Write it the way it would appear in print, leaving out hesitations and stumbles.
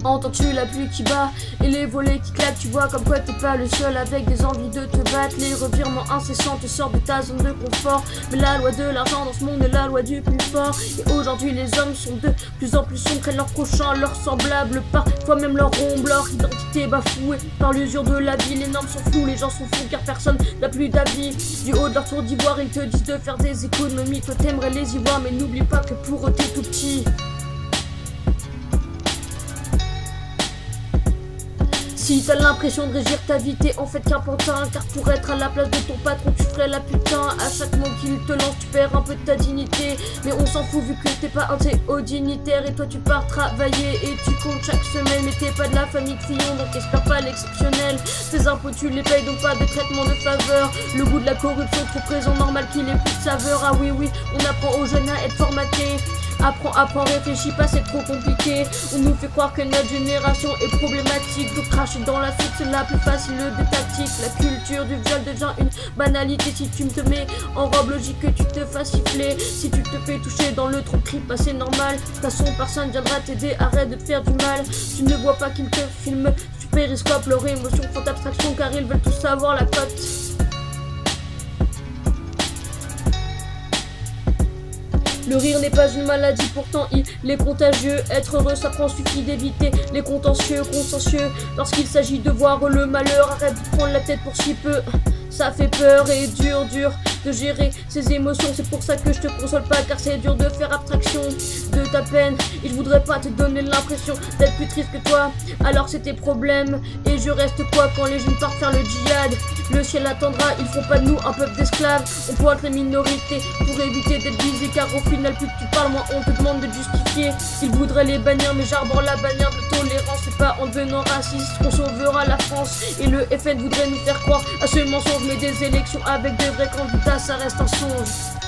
Entends-tu la pluie qui bat et les volets qui claquent? Tu vois comme quoi t'es pas le seul avec des envies de te battre. Les revirements incessants te sortent de ta zone de confort. Mais la loi de l'argent dans ce monde est la loi du plus fort. Et aujourd'hui les hommes sont de plus en plus sombres, craignent leurs prochains, leurs semblables, parfois même leur ombre, leur identité bafouée par l'usure de la vie. Les normes sont floues, les gens sont fous car personne n'a plus d'avis. Du haut de leur tour d'ivoire ils te disent de faire des économies. Toi t'aimerais les y voir mais n'oublie pas que pour eux t'es tout petit. Si t'as l'impression de régir ta vie, t'es en fait qu'un pantin. Car pour être à la place de ton patron, tu ferais la putain. À chaque mot qu'il te lance, tu perds un peu de ta dignité. Mais on s'en fout vu que t'es pas un de ces hauts dignitaires. Et toi tu pars travailler et tu comptes chaque semaine. Mais t'es pas de la famille de Fillon, donc espère pas l'exceptionnel. Tes impôts tu les payes, donc pas de traitement de faveur. Le goût de la corruption trop présent, normal qu'il ait plus de saveur. Ah oui oui, on apprend aux jeunes à être formatés. Apprends, réfléchis pas, c'est trop compliqué. On nous fait croire que notre génération est problématique. Donc cracher dans la soupe, c'est la plus facile des tactiques. La culture du viol devient une banalité. Si tu te mets en robe, logique que tu te fasses siffler. Si tu te fais toucher dans le trou de cri, bah c'est normal. De toute façon, personne viendra t'aider, arrête de te faire du mal. Tu ne vois pas qu'ils te filment, tu périscopes leurs émotions font abstraction car ils veulent tous savoir la cote. Le rire n'est pas une maladie, pourtant il est contagieux. Être heureux, ça prend, suffit d'éviter les contentieux, consciencieux. Lorsqu'il s'agit de voir le malheur, arrête de prendre la tête pour si peu. Ça fait peur et dur de gérer ses émotions. C'est pour ça que je te console pas, car c'est dur de faire abstraction de ta peine. Et je voudrais pas te donner l'impression d'être plus triste que toi. Alors c'est tes problèmes et je reste quoi quand les jeunes partent faire le djihad? Le ciel attendra, ils font pas de nous un peuple d'esclaves. On pointe les minorités pour éviter d'être visé, car au final plus que tu parles, moins on te demande de te justifier. Ils voudraient les bannir, mais j'arbore la bannière de tolérance. C'est pas en devenant raciste qu'on sauvera la France. Et le FN voudrait nous faire croire à ce mensonge, mais des élections avec des vrais candidats, ça reste un songe.